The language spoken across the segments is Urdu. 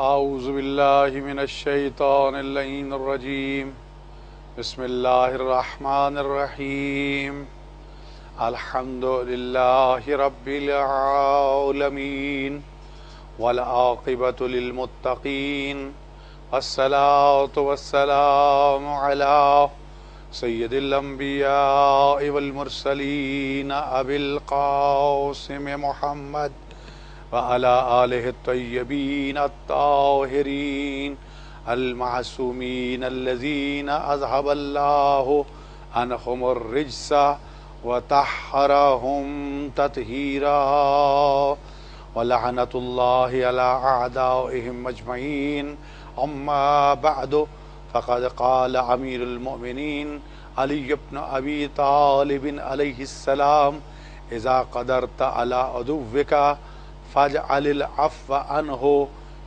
اعوذ باللہ من الشیطان اللعین الرجیم بسم اللہ الرحمن الرحیم الحمد للہ رب العالمین والعاقبۃ للمتقین والصلاة والسلام علی سید الانبیاء والمرسلین ابی القاسم محمد وعلى آلہ الطیبین الطاہرین المعصومین الذین اذهب اللہ عنہم الرجس وطہرہم تطہیرا ولعنۃ اللہ علی اعدائہم اجمعین اما بعد فقد قال امیر المؤمنین علی بن ابی طالب علیہ السلام اذا قدرت علی عدوک فاجعل العفو عنہ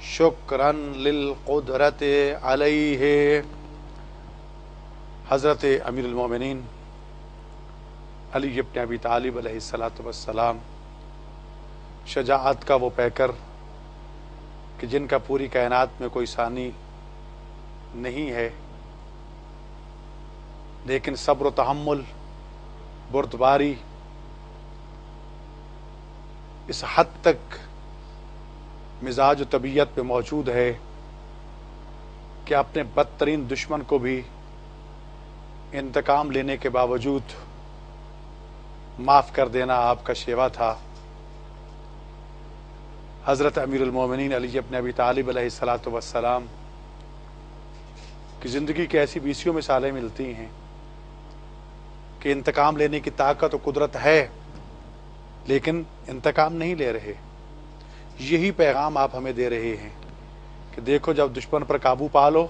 شکرا للقدرت علیہ۔ حضرت امیر المومنین علی بن ابی طالب علیہ السلام شجاعت کا وہ پیکر کہ جن کا پوری کائنات میں کوئی ثانی نہیں ہے، لیکن صبر و تحمل، بردباری اس حد تک مزاج و طبیعت پہ موجود ہے کہ اپنے بدترین دشمن کو بھی انتقام لینے کے باوجود معاف کر دینا آپ کا شیوا تھا۔ حضرت امیر المومنین علی بن ابی طالب علیہ السلام کی زندگی کی ایسی بیسیوں مثالیں ملتی ہیں کہ انتقام لینے کی طاقت و قدرت ہے لیکن انتقام نہیں لے رہے۔ یہی پیغام آپ ہمیں دے رہے ہیں کہ دیکھو، جب دشمن پر قابو پالو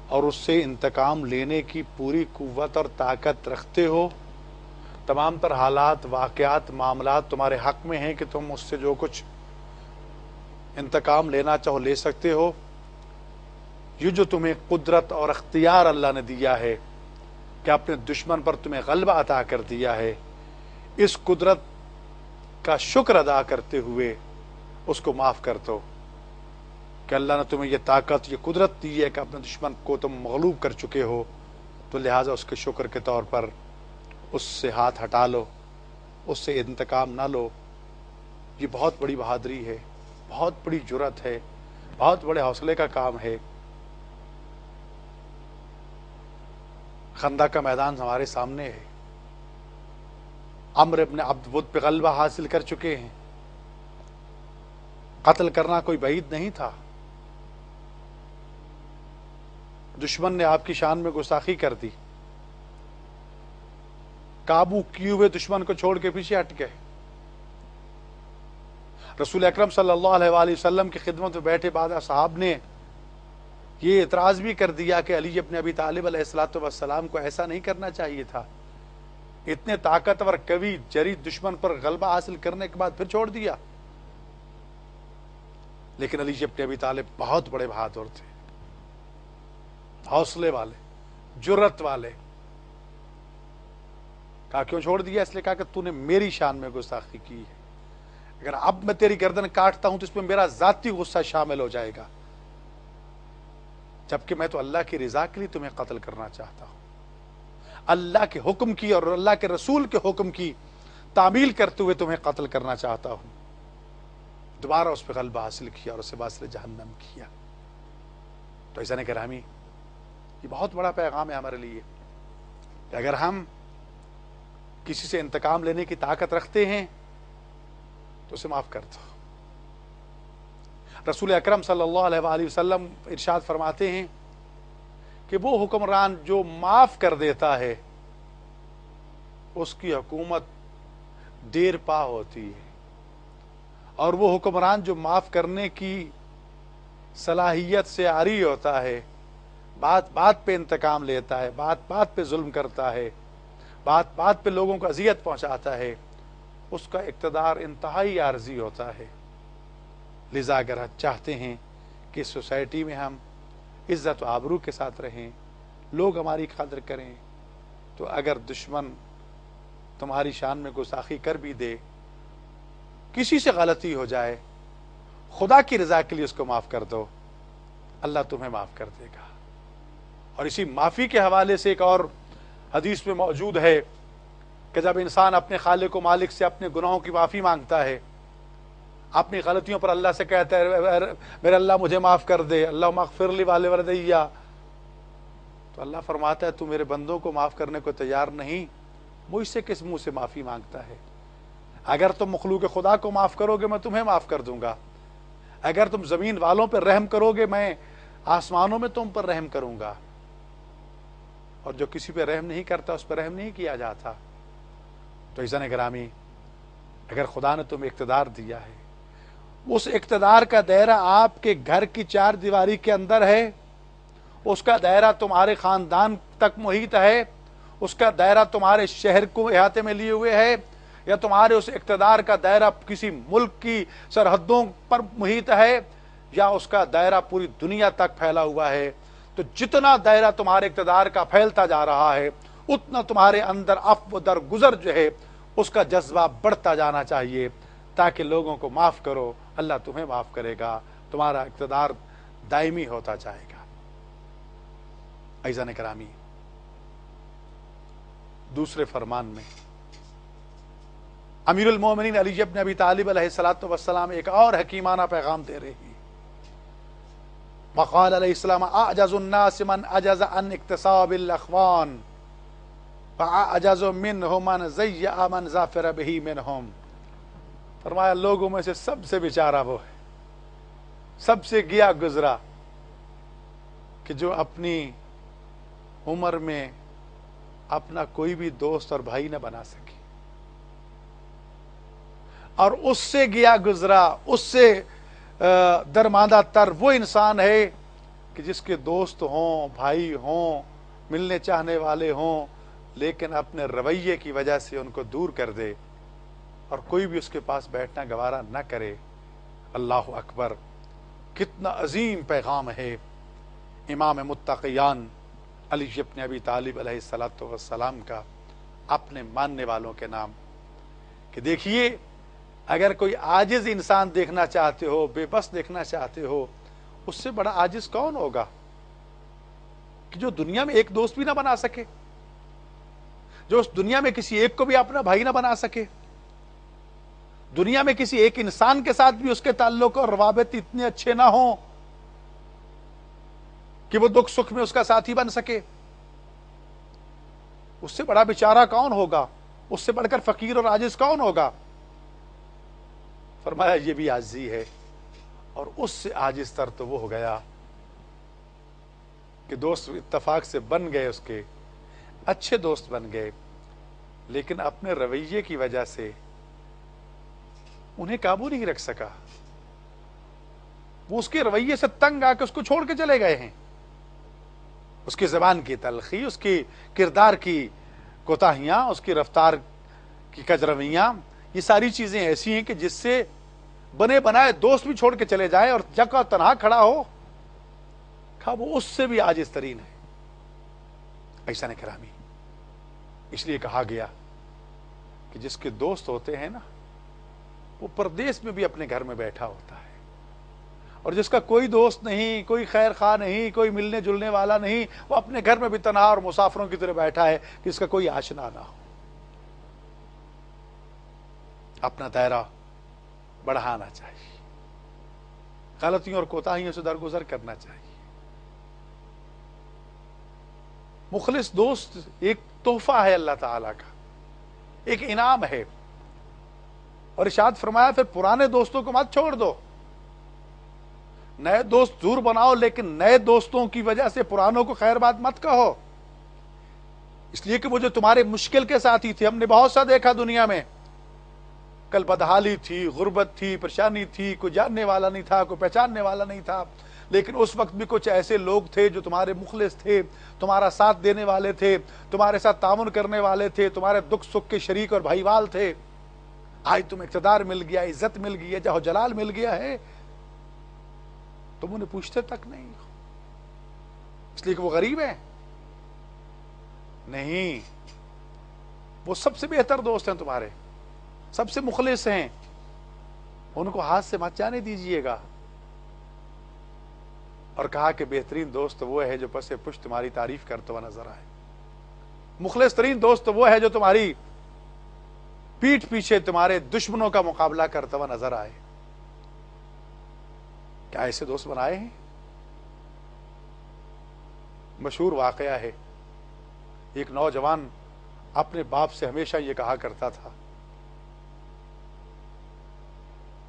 اور اس سے انتقام لینے کی پوری قوت اور طاقت رکھتے ہو، تمام تر حالات، واقعات، معاملات تمہارے حق میں ہیں کہ تم اس سے جو کچھ انتقام لینا چاہو لے سکتے ہو۔ یہ جو تمہیں قدرت اور اختیار اللہ نے دیا ہے کہ اپنے دشمن پر تمہیں غلبہ عطا کر دیا ہے، اس قدرت کا شکر ادا کرتے ہوئے اس کو معاف کر دو کہ اللہ نے تمہیں یہ طاقت، یہ قدرت دی ہے کہ اپنے دشمن کو تم مغلوب کر چکے ہو، تو لہٰذا اس کے شکر کے طور پر اس سے ہاتھ ہٹا لو، اس سے انتقام نہ لو۔ یہ بہت بڑی بہادری ہے، بہت بڑی جرأت ہے، بہت بڑے حوصلے کا کام ہے۔ خندق کا میدان ہمارے سامنے ہے، عمرو ابن عبد ود پہ غلبہ حاصل کر چکے ہیں۔ قتل کرنا کوئی بعید نہیں تھا، دشمن نے آپ کی شان میں گستاخی کر دی، قابو کیے ہوئے دشمن کو چھوڑ کے پیچھے ہٹ گئے۔ رسول اکرم صلی اللہ علیہ وآلہ وسلم کی خدمت میں بیٹھے بعض اصحاب نے یہ اعتراض بھی کر دیا کہ علی بن ابی طالب علیہ السلام کو ایسا نہیں کرنا چاہیے تھا، اتنے طاقتور قوی جری دشمن پر غلبہ حاصل کرنے کے بعد پھر چھوڑ دیا۔ لیکن علی بن ابی طالب بہت بڑے بہادر تھے، حوصلے والے، جرأت والے۔ کہا کیوں چھوڑ دیا؟ اس لیے کہا کہ تو نے میری شان میں گستاخی کی ہے، اگر اب میں تیری گردن کاٹتا ہوں تو اس میں میرا ذاتی غصہ شامل ہو جائے گا، جبکہ میں تو اللہ کی رضا کے لیے تمہیں قتل کرنا چاہتا ہوں، اللہ کے حکم کی اور اللہ کے رسول کے حکم کی تعمیل کرتے ہوئے تمہیں قتل کرنا چاہتا ہوں۔ دوبارہ اس پہ غلبہ حاصل کیا اور اسے باعث جہنم کیا۔ تو عزیزان گرامی، یہ بہت بڑا پیغام ہے ہمارے لیے کہ اگر ہم کسی سے انتقام لینے کی طاقت رکھتے ہیں تو اسے معاف کر دو۔ رسول اکرم صلی اللہ علیہ وآلہ وسلم ارشاد فرماتے ہیں کہ وہ حکمران جو معاف کر دیتا ہے اس کی حکومت دیر پا ہوتی ہے، اور وہ حکمران جو معاف کرنے کی صلاحیت سے عاری ہوتا ہے، بات بات پہ انتقام لیتا ہے، بات بات پہ ظلم کرتا ہے، بات بات پہ لوگوں کو اذیت پہنچاتا ہے، اس کا اقتدار انتہائی عارضی ہوتا ہے۔ لذا اگر ہم چاہتے ہیں کہ سوسائٹی میں ہم عزت و آبرو کے ساتھ رہیں، لوگ ہماری قدر کریں، تو اگر دشمن تمہاری شان میں گستاخی کر بھی دے، کسی سے غلطی ہو جائے، خدا کی رضا کے لیے اس کو معاف کر دو، اللہ تمہیں معاف کر دے گا۔ اور اسی معافی کے حوالے سے ایک اور حدیث میں موجود ہے کہ جب انسان اپنے خالق و مالک سے اپنے گناہوں کی معافی مانگتا ہے، اپنی غلطیوں پر اللہ سے کہتا ہے میرے اللہ مجھے معاف کر دے، اللہم اغفر لی والدیّ، تو اللہ فرماتا ہے تو میرے بندوں کو معاف کرنے کو تیار نہیں، مجھ سے کس منہ سے معافی مانگتا ہے؟ اگر تم مخلوق خدا کو معاف کرو گے میں تمہیں معاف کر دوں گا، اگر تم زمین والوں پر رحم کرو گے میں آسمانوں میں تم پر رحم کروں گا، اور جو کسی پہ رحم نہیں کرتا اس پہ رحم نہیں کیا جاتا۔ تو عزیزان گرامی، اگر خدا نے تمہیں اقتدار دیا ہے، اس اقتدار کا دائرہ آپ کے گھر کی چار دیواری کے اندر ہے، اس کا دائرہ تمہارے خاندان تک محیط ہے، اس کا دائرہ تمہارے شہر کو احاطے میں لیے ہوئے ہے، یا تمہارے اس اقتدار کا دائرہ کسی ملک کی سرحدوں پر محیط ہے، یا اس کا دائرہ پوری دنیا تک پھیلا ہوا ہے، تو جتنا دائرہ تمہارے اقتدار کا پھیلتا جا رہا ہے اتنا تمہارے اندر عفو درگزر جو ہے اس کا جذبہ بڑھتا جانا چاہیے، تاکہ لوگوں کو معاف کرو، اللہ تمہیں معاف کرے گا، تمہارا اقتدار دائمی ہوتا جائے گا۔ عزیزان کرامی، دوسرے فرمان میں امیر المومنین علی بن ابی طالب علیہ السلام ایک اور حکیمانہ پیغام دے رہے ہیں۔ وقال علیہ السلام اعجز الناس من عجز عن اکتساب الاخوان فاعجز منہ من ضیع من ظافر بہ منہم، فرمایا لوگوں میں سے سب سے بیچارہ وہ ہے، سب سے گیا گزرا کہ جو اپنی عمر میں اپنا کوئی بھی دوست اور بھائی نہ بنا سکے، اور اس سے گیا گزرا، اس سے درماندہ تر وہ انسان ہے کہ جس کے دوست ہوں، بھائی ہوں، ملنے چاہنے والے ہوں، لیکن اپنے رویے کی وجہ سے ان کو دور کر دے اور کوئی بھی اس کے پاس بیٹھنا گوارا نہ کرے۔ اللہ اکبر، کتنا عظیم پیغام ہے امام متقیان علی بن ابی طالب علیہ السلام کا اپنے ماننے والوں کے نام، کہ دیکھیے اگر کوئی عاجز انسان دیکھنا چاہتے ہو، بے بس دیکھنا چاہتے ہو، اس سے بڑا عاجز کون ہوگا کہ جو دنیا میں ایک دوست بھی نہ بنا سکے، جو اس دنیا میں کسی ایک کو بھی اپنا بھائی نہ بنا سکے، دنیا میں کسی ایک انسان کے ساتھ بھی اس کے تعلق اور روابط اتنے اچھے نہ ہوں کہ وہ دکھ سکھ میں اس کا ساتھی بن سکے، اس سے بڑا بیچارہ کون ہوگا، اس سے بڑھ کر فقیر اور عاجز کون ہوگا؟ فرمایا یہ بھی عاجزی ہے، اور اس سے عاجز تر تو وہ ہو گیا کہ دوست اتفاق سے بن گئے، اس کے اچھے دوست بن گئے، لیکن اپنے رویے کی وجہ سے انہیں قابو نہیں رکھ سکا، وہ اس کے رویے سے تنگ آ کے اس کو چھوڑ کے چلے گئے ہیں۔ اس کی زبان کی تلخی، اس کی کردار کی کوتاہیاں، اس کی رفتار کی کجرویاں، یہ ساری چیزیں ایسی ہیں کہ جس سے بنے بنائے دوست بھی چھوڑ کے چلے جائیں اور جگہ تنہا کھڑا ہو، وہ اس سے بھی عاجز ترین ہے۔ ایسا نہیں کرامی، اس لیے کہا گیا کہ جس کے دوست ہوتے ہیں نا وہ پردیس میں بھی اپنے گھر میں بیٹھا ہوتا ہے، اور جس کا کوئی دوست نہیں، کوئی خیر خواہ نہیں، کوئی ملنے جلنے والا نہیں، وہ اپنے گھر میں بھی تنہا اور مسافروں کی طرح بیٹھا ہے، جس کا کوئی آشنا نہ ہو۔ اپنا دائرہ بڑھانا چاہیے، غلطیوں اور کوتاہیوں سے درگزر کرنا چاہیے۔ مخلص دوست ایک تحفہ ہے اللہ تعالیٰ کا، ایک انعام ہے، اور ارشاد فرمایا پھر پرانے دوستوں کو مت چھوڑ دو، نئے دوست ضرور بناؤ، لیکن نئے دوستوں کی وجہ سے پرانوں کو خیر بات مت کہو، اس لیے کہ وہ جو تمہارے مشکل کے ساتھی تھے، ہم نے بہت سا دیکھا دنیا میں، کل بدحالی تھی، غربت تھی، پریشانی تھی، کوئی جاننے والا نہیں تھا، کوئی پہچاننے والا نہیں تھا، لیکن اس وقت بھی کچھ ایسے لوگ تھے جو تمہارے مخلص تھے، تمہارا ساتھ دینے والے تھے، تمہارے ساتھ تعاون کرنے والے تھے، تمہارے دکھ سکھ کے شریک اور بھائی وال تھے۔ آج تمہیں اقتدار مل گیا، عزت مل گئی ہے، جاہ و جلال مل گیا ہے، تم انہیں پوچھتے تک نہیں، اس لیے کہ وہ غریب ہیں؟ نہیں، وہ سب سے بہتر دوست ہیں تمہارے، سب سے مخلص ہیں، ان کو ہاتھ سے مت جانے دیجیے گا. اور کہا کہ بہترین دوست وہ ہے جو پس پشت تمہاری تعریف کرتا ہوا نظر آئے. مخلص ترین دوست وہ ہے جو تمہاری پیٹھ پیچھے تمہارے دشمنوں کا مقابلہ کرتا ہوا نظر آئے. کیا ایسے دوست بنائے ہیں؟ مشہور واقعہ ہے، ایک نوجوان اپنے باپ سے ہمیشہ یہ کہا کرتا تھا،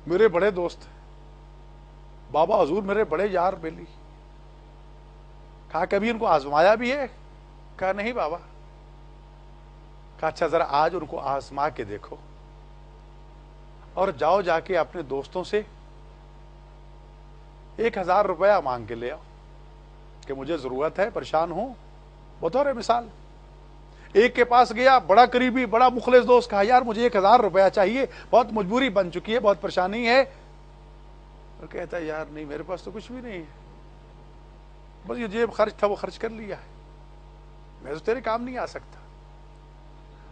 میرے بڑے دوست بابا حضور، میرے بڑے یار بیلی. کہا کبھی ان کو آزمایا بھی ہے؟ کہا نہیں بابا. کہا اچھا ذرا آج ان کو آزما کے دیکھو اور جاؤ جا کے اپنے دوستوں سے 1000 روپیہ مانگ کے لے آؤ کہ مجھے ضرورت ہے، پریشان ہوں. بطور مثال ایک کے پاس گیا، بڑا قریبی بڑا مخلص دوست، کہا یار مجھے 1000 روپیہ چاہیے، بہت مجبوری بن چکی ہے، بہت پریشانی ہے. اور کہتا ہے یار نہیں، میرے پاس تو کچھ بھی نہیں ہے، بس یہ جیب خرچ تھا وہ خرچ کر لیا ہے، میں تو تیرے کام نہیں آ سکتا.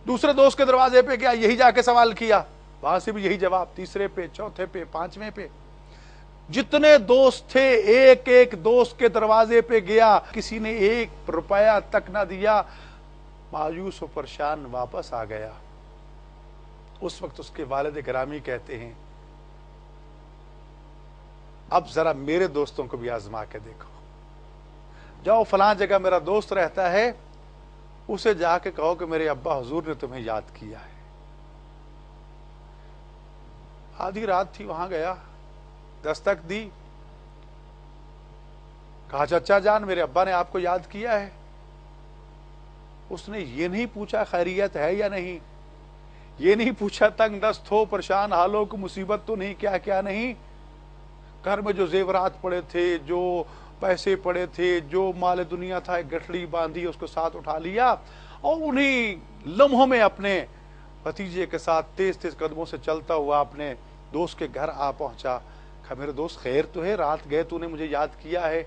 دوسرے دوست کے دروازے پہ گیا، یہی جا کے سوال کیا، وہاں سے بھی یہی جواب. تیسرے پہ، چوتھے پہ، پانچویں پہ، جتنے دوست تھے ایک ایک دوست کے دروازے پہ گیا، کسی نے 1 روپیہ تک نہ دیا. مایوس و پریشان واپس آ گیا. اس وقت اس کے والد گرامی کہتے ہیں اب ذرا میرے دوستوں کو بھی آزما کے دیکھو، جاؤ فلاں جگہ میرا دوست رہتا ہے، اسے جا کے کہو کہ میرے ابا حضور نے تمہیں یاد کیا ہے. آدھی رات تھی، وہاں گیا، دستک دی، کہا چچا جان میرے ابا نے آپ کو یاد کیا ہے. اس نے یہ نہیں پوچھا خیریت ہے یا نہیں، یہ نہیں پوچھا تنگ دست ہو، پریشان حال ہو، کو مصیبت تو نہیں، کیا کیا نہیں. گھر میں جو زیورات پڑے تھے، جو پیسے پڑے تھے، جو مال دنیا تھا، ایک گٹھڑی باندھی، اس کو ساتھ اٹھا لیا اور انہی لمحوں میں اپنے بھتیجے کے ساتھ تیز تیز قدموں سے چلتا ہوا اپنے دوست کے گھر آ پہنچا. کہا میرے دوست خیر تو ہے، رات گئے تو نے مجھے یاد کیا ہے؟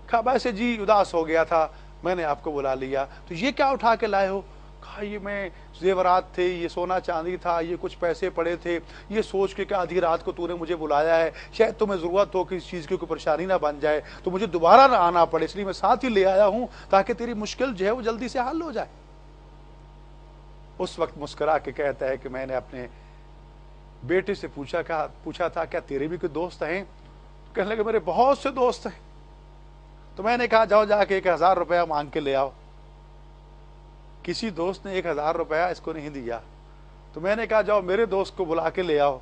کہا ویسے جی اداس ہو گیا تھا، میں نے آپ کو بلا لیا. تو یہ کیا اٹھا کے لائے ہو؟ کہا یہ میں زیورات تھے، یہ سونا چاندی تھا، یہ کچھ پیسے پڑے تھے، یہ سوچ کے کہ آدھی رات کو تو نے مجھے بلایا ہے، شاید تمہیں ضرورت ہو کہ اس چیز کی کوئی پریشانی نہ بن جائے تو مجھے دوبارہ نہ آنا پڑے، اس لیے میں ساتھ ہی لے آیا ہوں تاکہ تیری مشکل جو ہے وہ جلدی سے حل ہو جائے. اس وقت مسکرا کے کہتا ہے کہ میں نے اپنے بیٹے سے پوچھا تھا کیا تیرے بھی کوئی دوست ہیں؟ کہنے لگے میرے بہت سے دوست ہیں. تو میں نے کہا جاؤ جا کے 1000 روپیہ مانگ کے لے آؤ. کسی دوست نے 1000 روپیہ اس کو نہیں دیا. تو میں نے کہا جاؤ میرے دوست کو بلا کے لے آؤ.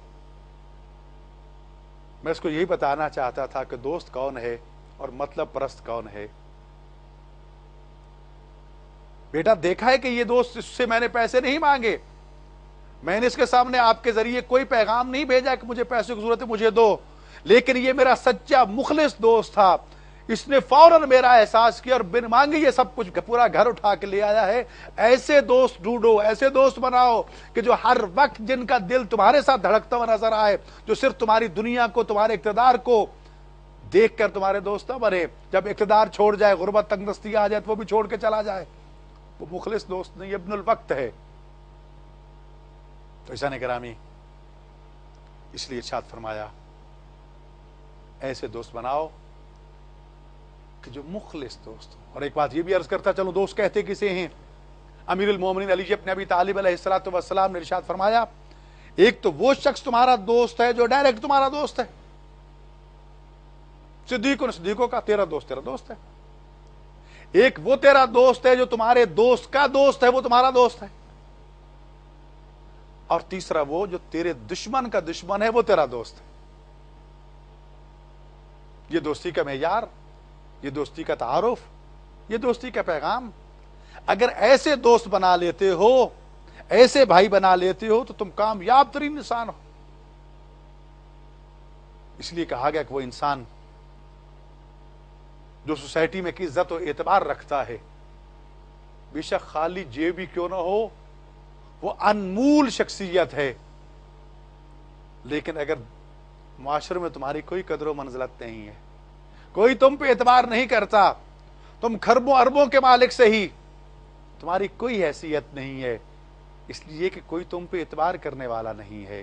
میں اس کو یہی بتانا چاہتا تھا کہ دوست کون ہے اور مطلب پرست کون ہے. بیٹا دیکھا ہے کہ یہ دوست، اس سے میں نے پیسے نہیں مانگے، میں نے اس کے سامنے آپ کے ذریعے کوئی پیغام نہیں بھیجا کہ مجھے پیسے کی ضرورت ہے مجھے دو، لیکن یہ میرا سچا مخلص دوست تھا، اس نے فوراً میرا احساس کیا اور بن مانگے یہ سب کچھ پورا گھر اٹھا کے لے آیا ہے. ایسے دوست ڈھونڈو، ایسے دوست بناؤ کہ جو ہر وقت جن کا دل تمہارے ساتھ دھڑکتا ہوا نظر آئے، جو صرف تمہاری دنیا کو، تمہارے اقتدار کو دیکھ کر تمہارے دوست نہ بنے، جب اقتدار چھوڑ جائے، غربت تنگ دستی آ جائے تو وہ بھی چھوڑ کے چلا جائے. وہ مخلص دوست نہیں، ابن الوقت ہے. تو عزیزان گرامی، اس لیے ارشاد فرمایا ایسے دوست بناؤ کہ جو مخلص دوست ہو. اور ایک بات یہ بھی عرض کرتا چلو، دوست کہتے کسے ہیں؟ امیر المومنین علی ابن ابی طالب علیہ السلام نے ارشاد فرمایا ایک تو وہ شخص تمہارا دوست ہے جو ڈائریکٹ تمہارا دوست ہے. صدیقوں کا تیرا دوست ہے. ایک وہ تیرا دوست ہے جو تمہارے دوست کا دوست ہے، وہ تمہارا دوست ہے. اور تیسرا وہ جو تیرے دشمن کا دشمن ہے، وہ تیرا دوست ہے. یہ دوستی کا معیار، یہ دوستی کا تعارف، یہ دوستی کا پیغام اگر ایسے دوست بنا لیتے ہو، ایسے بھائی بنا لیتے ہو تو تم کامیاب ترین انسان ہو. اس لیے کہا گیا کہ وہ انسان جو سوسائٹی میں کی عزت و اعتبار رکھتا ہے، بے شک خالی جیب ہی کیوں نہ ہو، وہ انمول شخصیت ہے، لیکن اگر معاشرے میں تمہاری کوئی قدر و منزلت نہیں ہے، کوئی تم پہ اعتبار نہیں کرتا، تم خربوں اربوں کے مالک سے ہی تمہاری کوئی حیثیت نہیں ہے، اس لیے کہ کوئی تم پہ اعتبار کرنے والا نہیں ہے،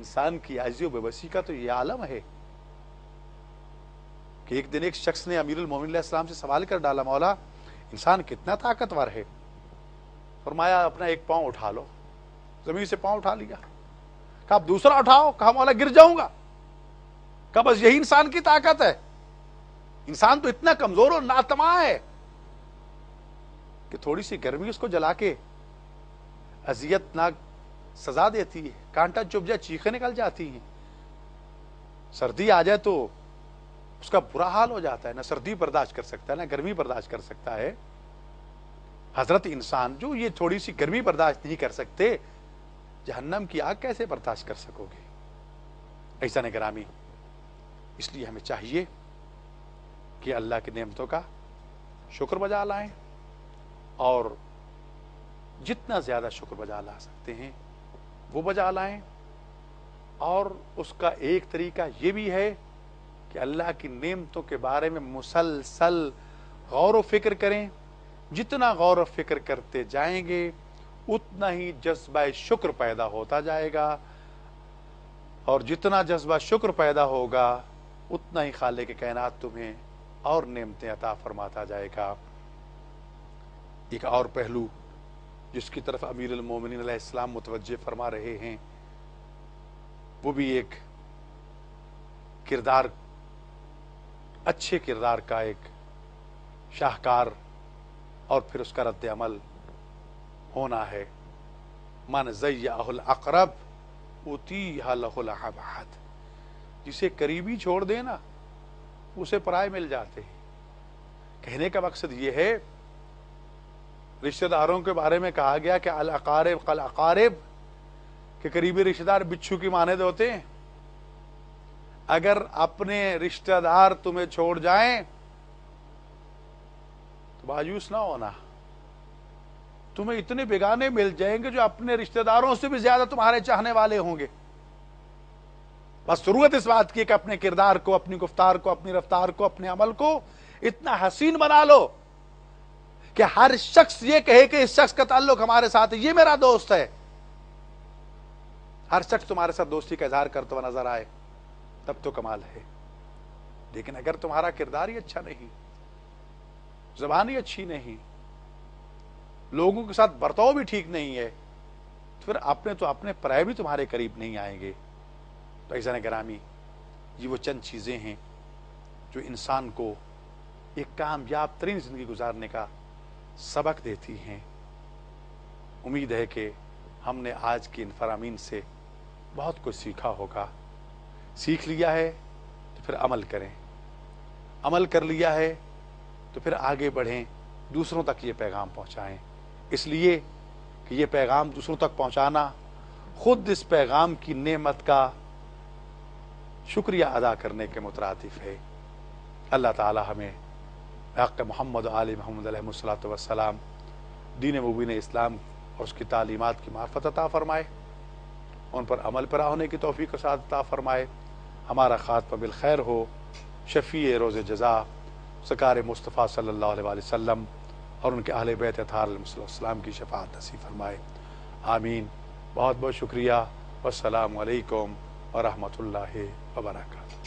انسان کی عاجزی و بے بسی کا تو یہ عالم ہے کہ ایک دن ایک شخص نے امیر المومنین علیہ السلام سے سوال کر ڈالا، مولا انسان کتنا طاقتور ہے؟ فرمایا اپنا ایک پاؤں اٹھا لو۔ زمین سے پاؤں اٹھا لیا۔ کہا اب دوسرا اٹھاؤ۔ کہا مولا گر جاؤں گا۔ کہا بس یہی انسان کی طاقت ہے۔ انسان تو اتنا کمزور اور ناتما ہے کہ تھوڑی سی گرمی اس کو جلا کے اذیت ناک سزا دیتی ہے، کانٹا چبھ جائے چیخیں نکل جاتی ہیں، سردی آ جائے تو اس کا برا حال ہو جاتا ہے، نہ سردی برداشت کر سکتا ہے نہ گرمی برداشت کر سکتا ہے۔ حضرت انسان جو یہ تھوڑی سی گرمی برداشت نہیں کر سکتے، جہنم کی آگ کیسے برداشت کر سکو گے؟ ایسا گرامی، اس لیے ہمیں چاہیے کہ اللہ کی نعمتوں کا شکر بجا لائیں، اور جتنا زیادہ شکر بجا لا سکتے ہیں وہ بجا لائیں۔ اور اس کا ایک طریقہ یہ بھی ہے کہ اللہ کی نعمتوں کے بارے میں مسلسل غور و فکر کریں۔ جتنا غور و فکر کرتے جائیں گے اتنا ہی جذبہ شکر پیدا ہوتا جائے گا، اور جتنا جذبہ شکر پیدا ہوگا اتنا ہی خالق کائنات تمہیں اور نعمتیں عطا فرماتا جائے گا۔ ایک اور پہلو جس کی طرف امیر المومنین علیہ السلام متوجہ فرما رہے ہیں، وہ بھی ایک کردار، اچھے کردار کا ایک شاہکار اور پھر اس کا رد عمل ہونا ہے۔ من ضیعہ الاقرب اتیہ لہ الابعد، جسے قریبی چھوڑ دینا اسے پرائے مل جاتے ہیں۔ کہنے کا مقصد یہ ہے، رشتہ داروں کے بارے میں کہا گیا کہ الاقارب قالاقارب، کہ قریبی رشتہ دار بچھو کی مانند ہوتے ہیں۔ اگر اپنے رشتہ دار تمہیں چھوڑ جائیں تو مایوس نہ ہونا، تمہیں اتنے بیگانے مل جائیں گے جو اپنے رشتہ داروں سے بھی زیادہ تمہارے چاہنے والے ہوں گے۔ بس ضرورت اس بات کی کہ اپنے کردار کو، اپنی گفتار کو، اپنی رفتار کو، اپنے عمل کو اتنا حسین بنا لو کہ ہر شخص یہ کہے کہ اس شخص کا تعلق ہمارے ساتھ ہے، یہ میرا دوست ہے۔ ہر شخص تمہارے ساتھ دوستی کا اظہار کرتا ہوا نظر آئے تب تو کمال ہے۔ لیکن اگر تمہارا کردار ہی اچھا نہیں، زبان ہی اچھی نہیں، لوگوں کے ساتھ برتاؤ بھی ٹھیک نہیں ہے، تو پھر اپنے پرائے بھی تمہارے قریب نہیں آئیں گے۔ تو عزیزان گرامی، یہ وہ چند چیزیں ہیں جو انسان کو ایک کامیاب ترین زندگی گزارنے کا سبق دیتی ہیں۔ امید ہے کہ ہم نے آج کی ان فرامین سے بہت کچھ سیکھا ہوگا۔ سیکھ لیا ہے تو پھر عمل کریں، عمل کر لیا ہے تو پھر آگے بڑھیں، دوسروں تک یہ پیغام پہنچائیں، اس لیے کہ یہ پیغام دوسروں تک پہنچانا خود اس پیغام کی نعمت کا شکریہ ادا کرنے کے مترادف ہے۔ اللہ تعالی ہمیں حق محمد و آل محمد علیہ الصلوۃ والسلام دین مبین اسلام اور اس کی تعلیمات کی معرفت عطا فرمائے، ان پر عمل پیرا ہونے کی توفیق و سعادت عطا فرمائے، ہمارا خاتمہ بالخیر ہو، شفیع روز جزا سرکار مصطفیٰ صلی اللہ علیہ وآلہ وسلم اور ان کے اہل بیت اطہار علیہ السلام کی شفاعت نصیب فرمائے، آمین۔ بہت بہت شکریہ، والسلام علیکم ورحمۃ اللہ وبرکاتہ۔